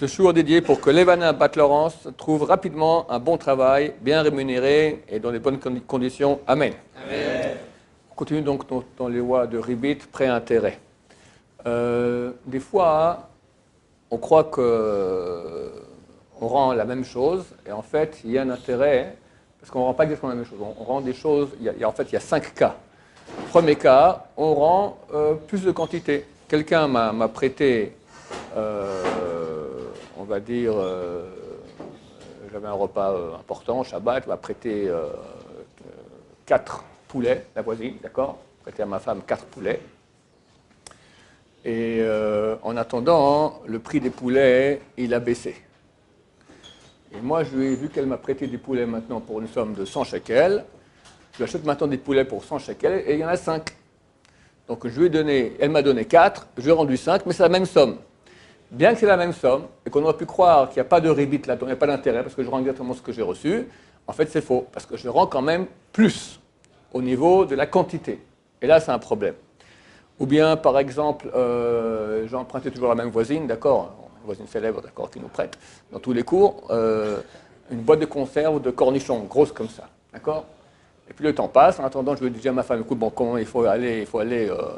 Ce jour dédié pour que l'Evanin Bat-Laurence trouve rapidement un bon travail, bien rémunéré et dans les bonnes conditions. Amen. Amen. On continue donc dans les lois de Ribit, prêt-intérêt. Des fois, on croit qu'on rend la même chose et en fait, il y a un intérêt parce qu'on ne rend pas exactement la même chose. On rend des choses, en fait, il y a 5 cas. Premier cas, on rend plus de quantité. Quelqu'un m'a prêté, on va dire, j'avais un repas important, Shabbat, m'a prêté 4 poulets, la voisine, d'accord, prêté à ma femme 4 poulets. Et en attendant, le prix des poulets, il a baissé. Et moi, je lui ai vu qu'elle m'a prêté des poulets maintenant pour une somme de 100 shekels. Je lui achète maintenant des poulets pour 100 shekels et il y en a 5. Donc je lui ai donné, elle m'a donné 4, je lui ai rendu 5, mais c'est la même somme. Bien que c'est la même somme et qu'on aurait pu croire qu'il n'y a pas de ribit là-dedans, il n'y a pas d'intérêt parce que je rends exactement ce que j'ai reçu, en fait c'est faux, parce que je rends quand même plus au niveau de la quantité. Et là, c'est un problème. Ou bien, par exemple, j'ai emprunté toujours la même voisine, d'accord, une voisine célèbre, d'accord, qui nous prête dans tous les cours, une boîte de conserve de cornichons, grosse comme ça, d'accord. Et puis le temps passe, en attendant, je lui dis à ma femme, écoute, bon, comment il faut aller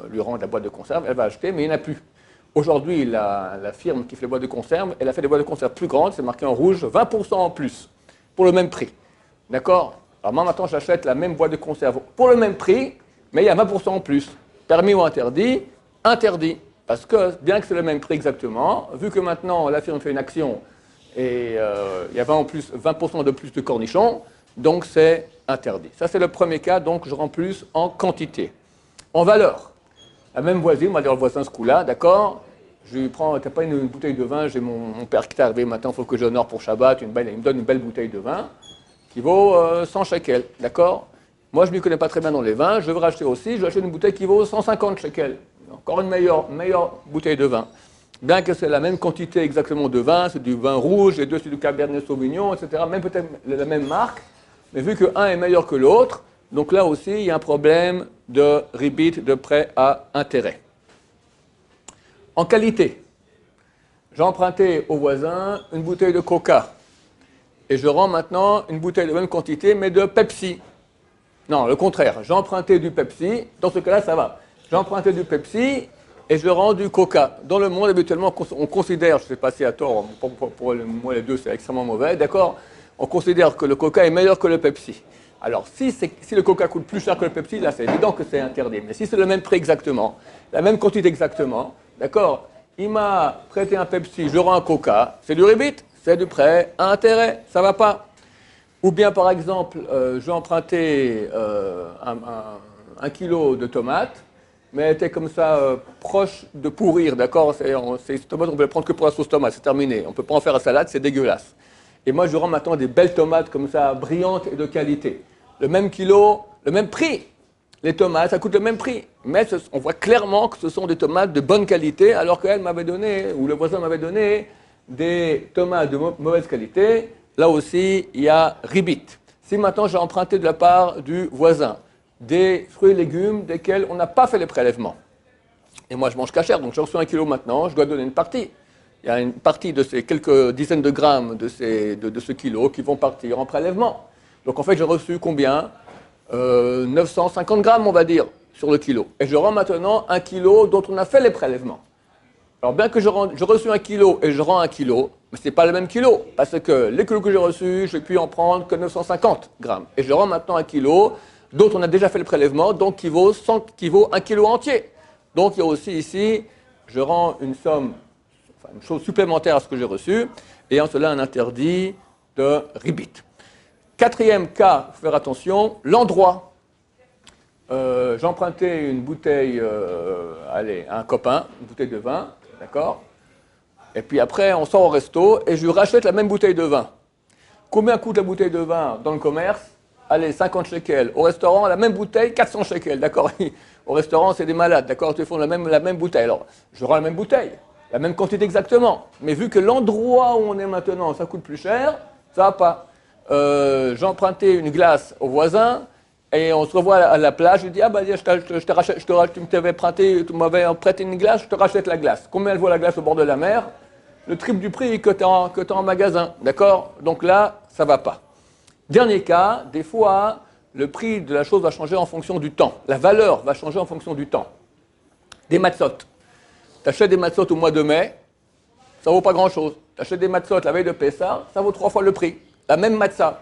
lui rendre la boîte de conserve, elle va acheter, mais il n'y en a plus. Aujourd'hui, la firme qui fait les boîtes de conserve, elle a fait des boîtes de conserve plus grandes, c'est marqué en rouge, 20% en plus, pour le même prix, d'accord. Alors moi, maintenant, j'achète la même boîte de conserve pour le même prix, mais il y a 20% en plus. Permis ou interdit? Interdit. Parce que, bien que c'est le même prix exactement, vu que maintenant la firme fait une action et il y a 20% de plus de cornichons, donc c'est interdit. Ça, c'est le premier cas, donc je rends plus en quantité. En valeur, la même voisine, on va dire le voisin ce coup-là, d'accord, je lui prends, t'as pas une bouteille de vin, j'ai mon père qui est arrivé maintenant, il faut que j'honore pour Shabbat, il me donne une belle bouteille de vin qui vaut 100 shekels, d'accord. Moi, je ne m'y connais pas très bien dans les vins, je veux racheter aussi, je vais acheter une bouteille qui vaut 150 shekels. Encore une meilleure bouteille de vin. Bien que c'est la même quantité exactement de vin, c'est du vin rouge, et deux c'est du Cabernet Sauvignon, etc. Même peut-être la même marque, mais vu qu'un est meilleur que l'autre, donc là aussi, il y a un problème de ribit, de prêt à intérêt. En qualité, j'ai emprunté au voisin une bouteille de Coca, et je rends maintenant une bouteille de même quantité, mais de Pepsi. Non, le contraire. J'ai emprunté du Pepsi. Dans ce cas-là, ça va. J'ai emprunté du Pepsi et je rends du Coca. Dans le monde, habituellement, on considère, je ne sais pas si à tort, pour moi les deux, c'est extrêmement mauvais, d'accord. On considère que le Coca est meilleur que le Pepsi. Alors, si le Coca coûte plus cher que le Pepsi, là, c'est évident que c'est interdit. Mais si c'est le même prix exactement, la même quantité exactement, d'accord, il m'a prêté un Pepsi, je rends un Coca, c'est du ribit, c'est du prêt à intérêt, ça ne va pas. Ou bien, par exemple, j'ai emprunté 1 kilo de tomates, mais elle était comme ça proche de pourrir, d'accord. Ces tomates, on ne peut les prendre que pour la sauce tomate, c'est terminé. On ne peut pas en faire à salade, c'est dégueulasse. Et moi, je rends maintenant des belles tomates comme ça, brillantes et de qualité. Le même kilo, le même prix. Les tomates, ça coûte le même prix. Mais on voit clairement que ce sont des tomates de bonne qualité, alors qu'elle m'avait donné, ou le voisin m'avait donné, des tomates de mauvaise qualité. Là aussi, il y a ribit. Si maintenant j'ai emprunté de la part du voisin des fruits et légumes desquels on n'a pas fait les prélèvements, et moi je mange cachère, donc j'ai reçu 1 kilo maintenant, je dois donner une partie. Il y a une partie de ces quelques dizaines de grammes de ce kilo qui vont partir en prélèvement. Donc en fait, j'ai reçu combien 950 grammes, on va dire, sur le kilo. Et je rends maintenant 1 kilo dont on a fait les prélèvements. Alors bien que je reçu 1 kilo et je rends 1 kilo, mais ce n'est pas le même kilo, parce que les kilos que j'ai reçus, je n'ai pu en prendre que 950 grammes. Et je rends maintenant 1 kilo, dont on a déjà fait le prélèvement, donc qui vaut 1 kilo entier. Donc il y a aussi ici, je rends une somme, enfin une chose supplémentaire à ce que j'ai reçu, et en cela un interdit de ribit. Quatrième cas, il faut faire attention, l'endroit. J'ai emprunté une bouteille, à un copain, une bouteille de vin, d'accord. Et puis après, on sort au resto et je lui rachète la même bouteille de vin. Combien coûte la bouteille de vin dans le commerce? Allez, 50 shekels. Au restaurant, la même bouteille, 400 shekels, d'accord. Au restaurant, c'est des malades, d'accord. Ils font la même bouteille. Alors, je rends la même bouteille, la même quantité exactement. Mais vu que l'endroit où on est maintenant, ça coûte plus cher, ça va pas. J'ai emprunté une glace au voisin. Et on se revoit à la plage, je lui dis, ah bah je te rachète, tu m'avais prêté une glace, je te rachète la glace. Combien elle vaut la glace au bord de la mer? le triple du prix que tu as en magasin. D'accord? Donc là, ça ne va pas. Dernier cas, des fois, le prix de la chose va changer en fonction du temps. La valeur va changer en fonction du temps. Des matzot. Tu achètes des matzot au mois de mai, ça ne vaut pas grand-chose. Tu achètes des matzot la veille de Pessah, ça vaut 3 fois le prix. La même matzah.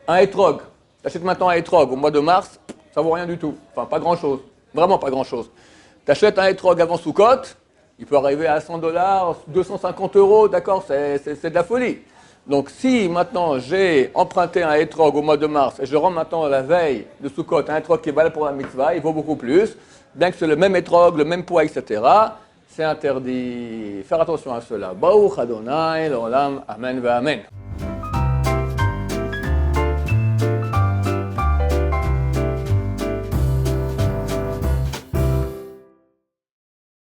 Un etrog. Tu achètes maintenant un etrog au mois de mars, ça ne vaut rien du tout. Enfin, pas grand-chose. Vraiment pas grand-chose. Tu achètes un etrog avant Sukkot, il peut arriver à $100, 250 €, d'accord, c'est de la folie. Donc si maintenant j'ai emprunté un etrog au mois de mars et je rends maintenant la veille de Sukkot un etrog qui est valable pour la mitzvah, il vaut beaucoup plus, bien que c'est le même etrog, le même poids, etc. C'est interdit. Faire attention à cela. Baruch Adonai, l'olam, amen, ve amen.